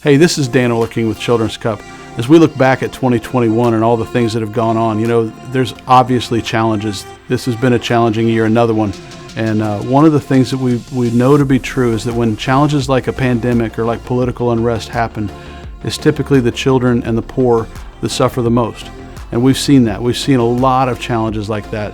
Hey, this is Dan Olerking with Children's Cup. As we look back at 2021 and all the things that have gone on, there's obviously challenges. This has been a challenging year, another one. And one of the things that we know to be true is that when challenges like a pandemic or like political unrest happen, it's typically the children and the poor that suffer the most. And we've seen that. We've seen a lot of challenges like that.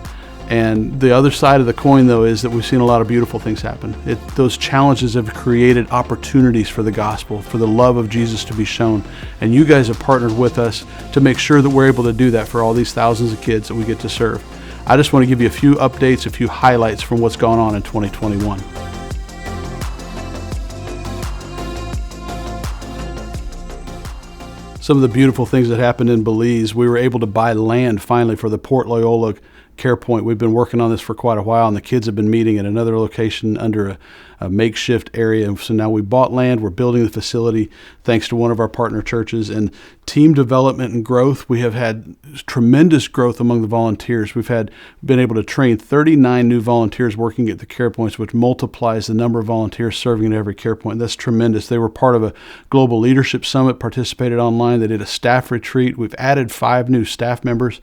And the other side of the coin, though, is that we've seen a lot of beautiful things happen. Those challenges have created opportunities for the gospel, for the love of Jesus to be shown. And you guys have partnered with us to make sure that we're able to do that for all these thousands of kids that we get to serve. I just want to give you a few updates, a few highlights from what's gone on in 2021. Some of the beautiful things that happened in Belize, we were able to buy land finally for the Port Loyola Care Point. We've been working on this for quite a while, and the kids have been meeting at another location under a makeshift area. So now we bought land, we're building the facility thanks to one of our partner churches. And team development and growth, we have had tremendous growth among the volunteers. We've been able to train 39 new volunteers working at the Care Points, which multiplies the number of volunteers serving at every Care Point. That's tremendous. They were part of a global leadership summit, participated online. They did a staff retreat. We've added 5 new staff members.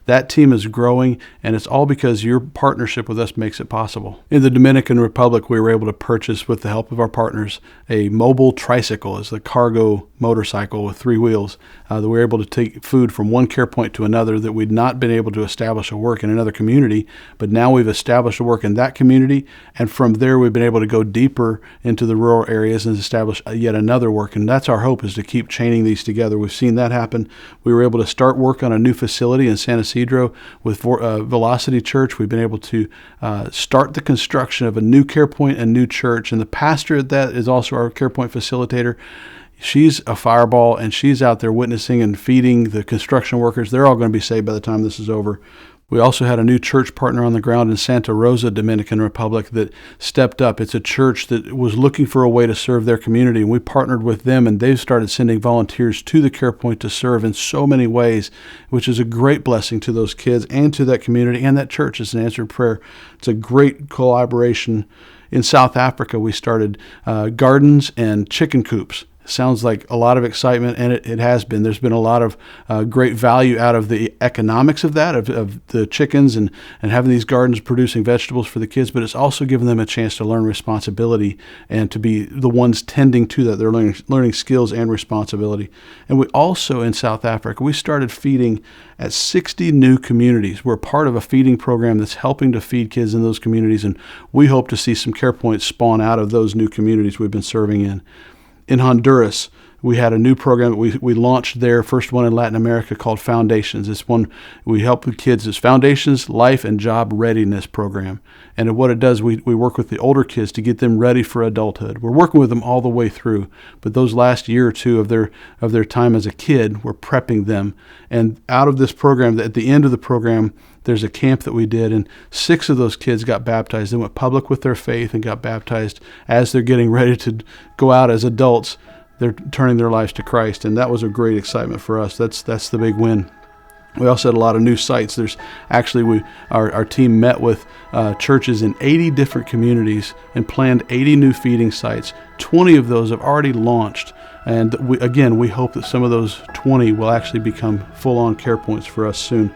That team is growing, and it's all because your partnership with us makes it possible. In the Dominican Republic, we were able to purchase, with the help of our partners, a mobile tricycle. It's a cargo motorcycle with 3 wheels that we were able to take food from one care point to another that we'd not been able to establish a work in another community, but now we've established a work in that community, and from there we've been able to go deeper into the rural areas and establish yet another work, and that's our hope, is to keep chaining these together. We've seen that happen. We were able to start work on a new facility in San Isidro with Velocity Church. We've been able to start the construction of a new care point and new church, and the pastor at that is also our care point facilitator. She's a fireball, and she's out there witnessing and feeding the construction workers. They're all going to be saved by the time this is over. We also had a new church partner on the ground in Santa Rosa, Dominican Republic, that stepped up. It's a church that was looking for a way to serve their community, and we partnered with them, and they've started sending volunteers to the Care Point to serve in so many ways, which is a great blessing to those kids and to that community and that church. It's an answered prayer. It's a great collaboration. In South Africa, we started gardens and chicken coops. Sounds like a lot of excitement, and it has been. There's been a lot of great value out of the economics of that, of the chickens and having these gardens producing vegetables for the kids, but it's also given them a chance to learn responsibility and to be the ones tending to that. They're learning skills and responsibility. And we also, in South Africa, we started feeding at 60 new communities. We're part of a feeding program that's helping to feed kids in those communities, and we hope to see some care points spawn out of those new communities we've been serving in. In Honduras, we had a new program that we launched there, first one in Latin America, called Foundations. It's one we help with kids. It's Foundations Life and Job Readiness Program. And what it does, we work with the older kids to get them ready for adulthood. We're working with them all the way through, but those last year or two of their time as a kid, we're prepping them. And out of this program, at the end of the program, there's a camp that we did, and 6 of those kids got baptized. They went public with their faith and got baptized. As they're getting ready to go out as adults, they're turning their lives to Christ, and that was a great excitement for us. That's the big win. We also had a lot of new sites. There's actually our team met with churches in 80 different communities and planned 80 new feeding sites. 20 of those have already launched, and we hope that some of those 20 will actually become full-on care points for us soon.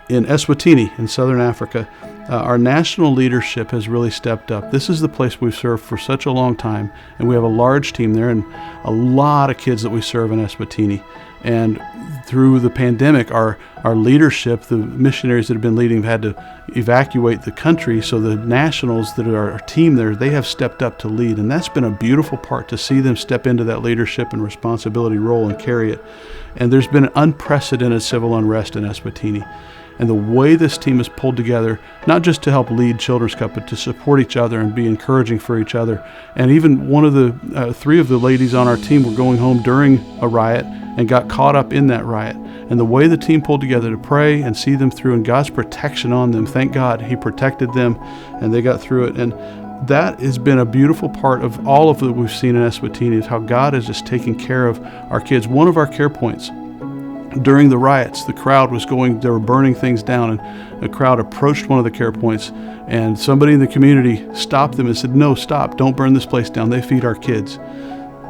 In Eswatini, in southern Africa, our national leadership has really stepped up. This is the place we've served for such a long time, and we have a large team there and a lot of kids that we serve in Eswatini. And through the pandemic, our leadership, the missionaries that have been leading, have had to evacuate the country, so the nationals that are our team there, they have stepped up to lead. And that's been a beautiful part, to see them step into that leadership and responsibility role and carry it. And there's been an unprecedented civil unrest in Eswatini. And the way this team is pulled together, not just to help lead Children's Cup, but to support each other and be encouraging for each other. And even one of the 3 of the ladies on our team were going home during a riot and got caught up in that riot. And the way the team pulled together to pray and see them through, and God's protection on them, thank God, He protected them and they got through it. And that has been a beautiful part of all of that we've seen in Eswatini, is how God is just taking care of our kids. One of our care points, during the riots, the crowd was they were burning things down, and a crowd approached one of the care points, and somebody in the community stopped them and said, "No, stop, don't burn this place down. They feed our kids."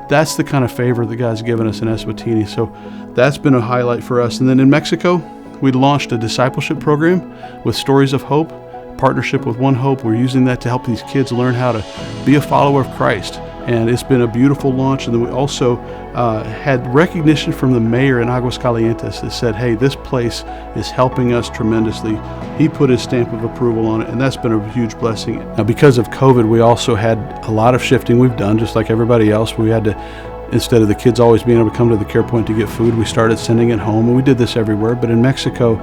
That's the kind of favor that God's given us in Eswatini. So that's been a highlight for us. And then in Mexico, we launched a discipleship program with Stories of Hope, partnership with One Hope. We're using that to help these kids learn how to be a follower of Christ. And it's been a beautiful launch. And then we also had recognition from the mayor in Aguascalientes that said, hey, this place is helping us tremendously. He put his stamp of approval on it, and that's been a huge blessing. Now, because of COVID, we also had a lot of shifting we've done, just like everybody else. We had to, instead of the kids always being able to come to the care point to get food, we started sending it home, and we did this everywhere. But in Mexico,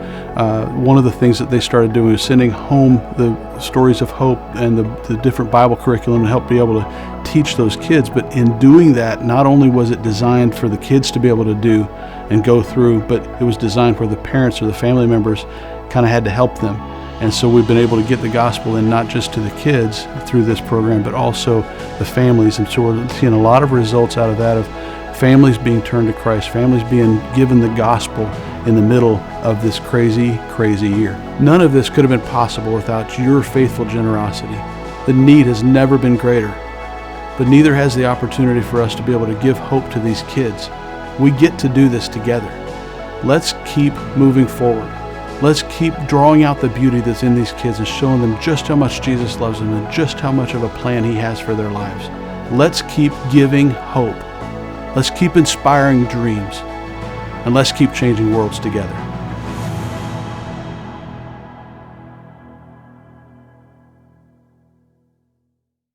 one of the things that they started doing was sending home the Stories of Hope and the different Bible curriculum to help be able to teach those kids. But in doing that, not only was it designed for the kids to be able to do and go through, but it was designed where the parents or the family members kind of had to help them. And so we've been able to get the gospel in not just to the kids through this program, but also the families. And so we're seeing a lot of results out of that, of families being turned to Christ, families being given the gospel in the middle of this crazy, crazy year. None of this could have been possible without your faithful generosity. The need has never been greater, but neither has the opportunity for us to be able to give hope to these kids. We get to do this together. Let's keep moving forward. Let's keep drawing out the beauty that's in these kids and showing them just how much Jesus loves them and just how much of a plan He has for their lives. Let's keep giving hope. Let's keep inspiring dreams. And let's keep changing worlds together.